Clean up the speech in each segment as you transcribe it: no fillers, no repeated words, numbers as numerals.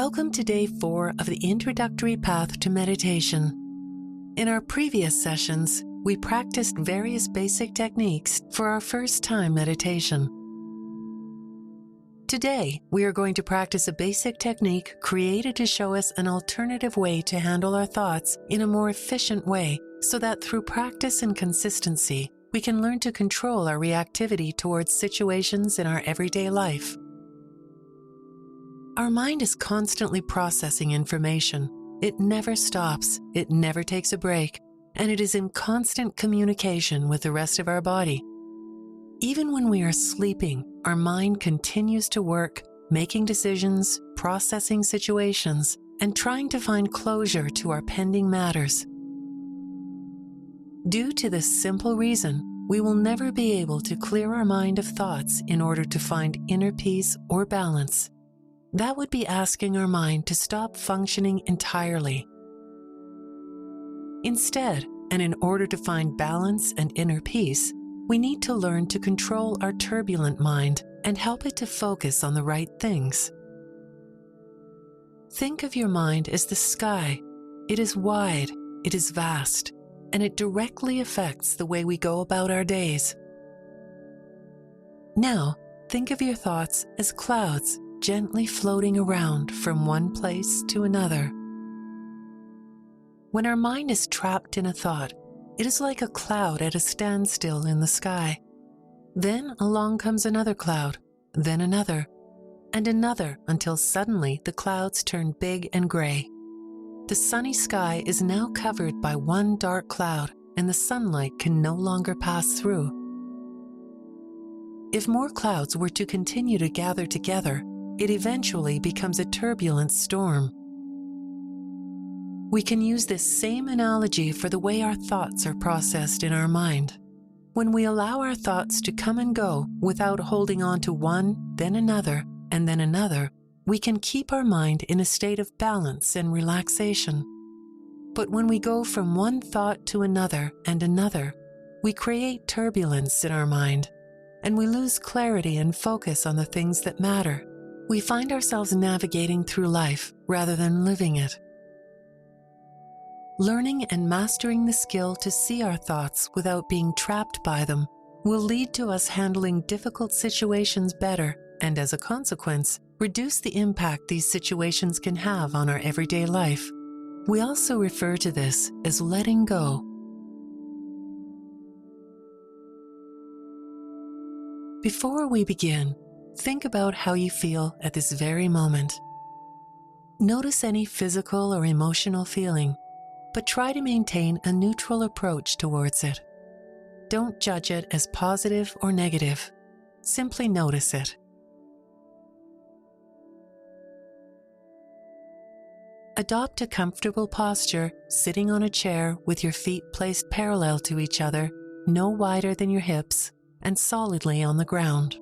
Welcome to Day 4 of the Introductory Path to Meditation. In our previous sessions, we practiced various basic techniques for our first-time meditation. Today, we are going to practice a basic technique created to show us an alternative way to handle our thoughts in a more efficient way, so that through practice and consistency, we can learn to control our reactivity towards situations in our everyday life. Our mind is constantly processing information. It never stops, it never takes a break, and it is in constant communication with the rest of our body. Even when we are sleeping, our mind continues to work, making decisions, processing situations, and trying to find closure to our pending matters. Due to this simple reason, we will never be able to clear our mind of thoughts in order to find inner peace or balance. That would be asking our mind to stop functioning entirely. Instead, and in order to find balance and inner peace, we need to learn to control our turbulent mind and help it to focus on the right things. Think of your mind as the sky. It is wide, it is vast, and it directly affects the way we go about our days. Now, think of your thoughts as clouds gently floating around from one place to another. When our mind is trapped in a thought, it is like a cloud at a standstill in the sky. Then along comes another cloud, then another, and another, until suddenly the clouds turn big and gray. The sunny sky is now covered by one dark cloud, and the sunlight can no longer pass through. If more clouds were to continue to gather together, it eventually becomes a turbulent storm. We can use this same analogy for the way our thoughts are processed in our mind. When we allow our thoughts to come and go without holding on to one, then another, and then another, we can keep our mind in a state of balance and relaxation. But when we go from one thought to another and another, we create turbulence in our mind, and we lose clarity and focus on the things that matter. We find ourselves navigating through life rather than living it. Learning and mastering the skill to see our thoughts without being trapped by them will lead to us handling difficult situations better, and as a consequence, reduce the impact these situations can have on our everyday life. We also refer to this as letting go. Before we begin, think about how you feel at this very moment. Notice any physical or emotional feeling, but try to maintain a neutral approach towards it. Don't judge it as positive or negative. Simply notice it. Adopt a comfortable posture, sitting on a chair with your feet placed parallel to each other, no wider than your hips, and solidly on the ground.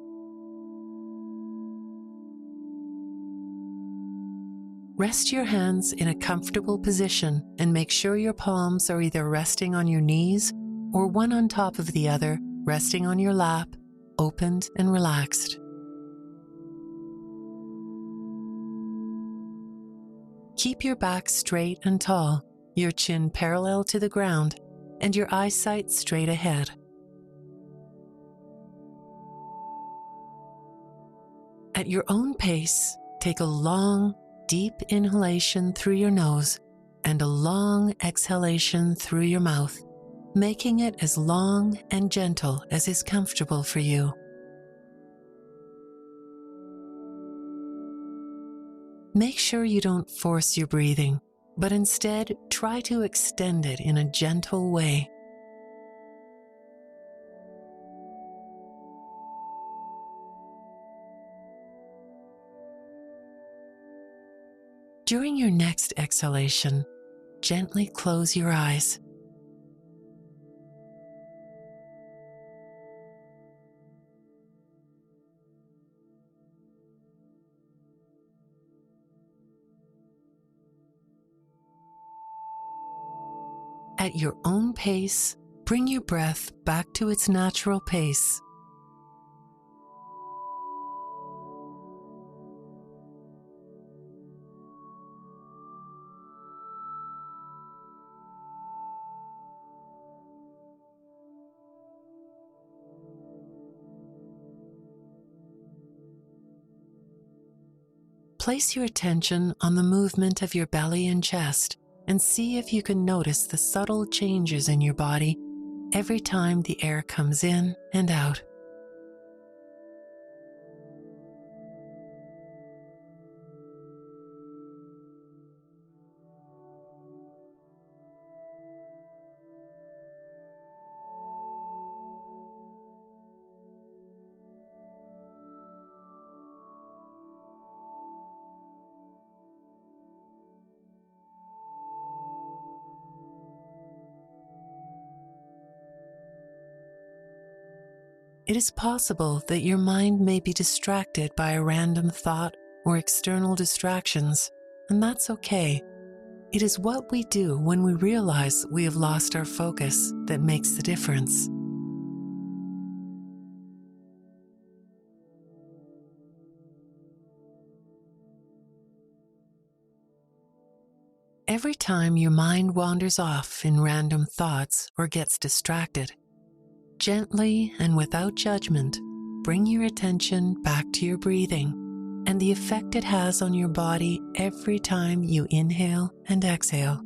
Rest your hands in a comfortable position and make sure your palms are either resting on your knees or one on top of the other, resting on your lap, opened and relaxed. Keep your back straight and tall, your chin parallel to the ground, and your eyesight straight ahead. At your own pace, take a long, deep inhalation through your nose and a long exhalation through your mouth, making it as long and gentle as is comfortable for you. Make sure you don't force your breathing, but instead try to extend it in a gentle way. During your next exhalation, gently close your eyes. At your own pace, bring your breath back to its natural pace. Place your attention on the movement of your belly and chest and see if you can notice the subtle changes in your body every time the air comes in and out. It is possible that your mind may be distracted by a random thought or external distractions, and that's okay. It is what we do when we realize we have lost our focus that makes the difference. Every time your mind wanders off in random thoughts or gets distracted, gently and without judgment, bring your attention back to your breathing and the effect it has on your body every time you inhale and exhale.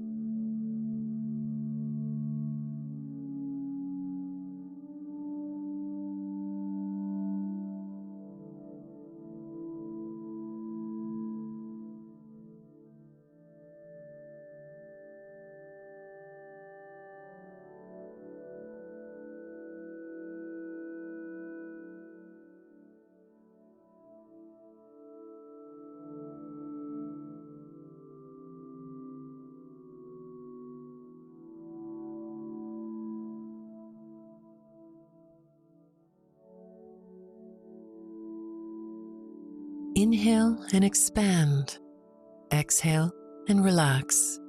Inhale and expand. Exhale and relax.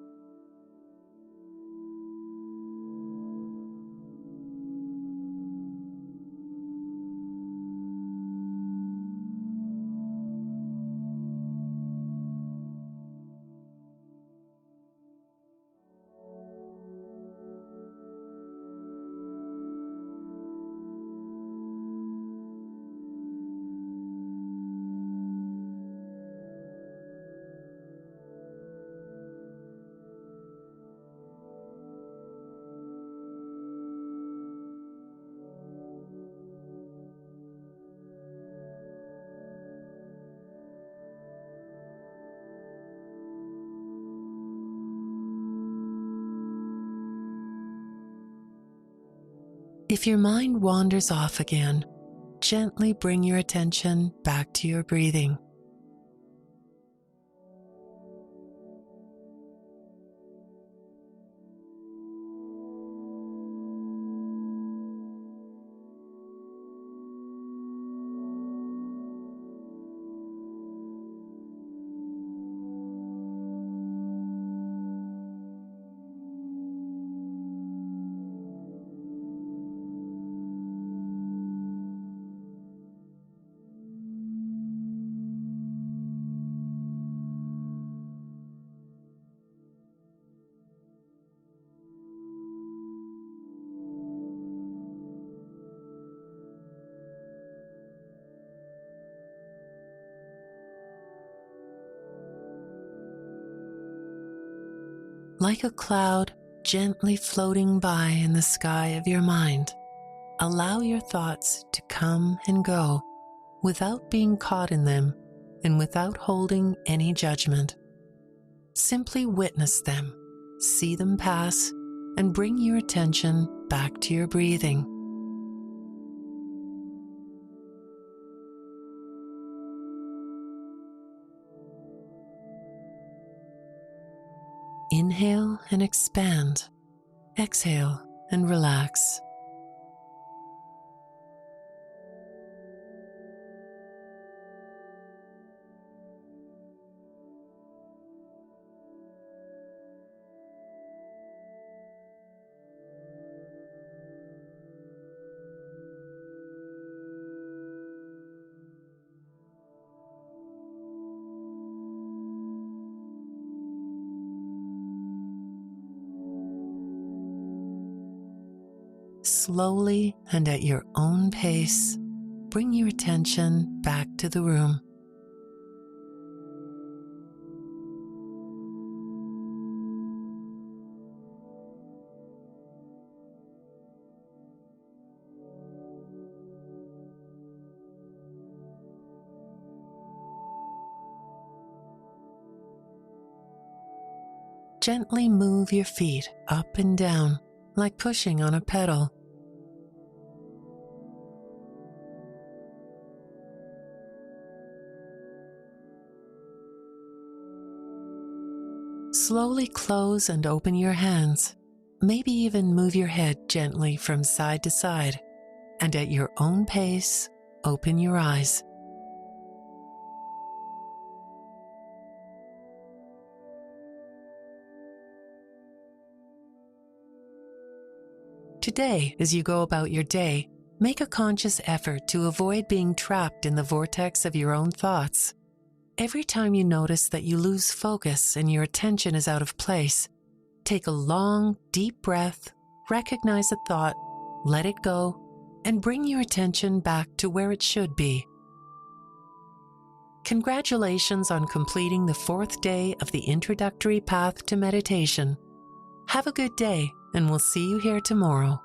If your mind wanders off again, gently bring your attention back to your breathing. Like a cloud gently floating by in the sky of your mind, allow your thoughts to come and go without being caught in them and without holding any judgment. Simply witness them, see them pass, and bring your attention back to your breathing. Inhale and expand. Exhale and relax. Slowly and at your own pace, bring your attention back to the room. Gently move your feet up and down, like pushing on a pedal. Slowly close and open your hands. Maybe even move your head gently from side to side, and at your own pace, open your eyes. Today, as you go about your day, make a conscious effort to avoid being trapped in the vortex of your own thoughts. Every time you notice that you lose focus and your attention is out of place, take a long, deep breath, recognize a thought, let it go, and bring your attention back to where it should be. Congratulations on completing the 4th day of the introductory path to meditation. Have a good day, and we'll see you here tomorrow.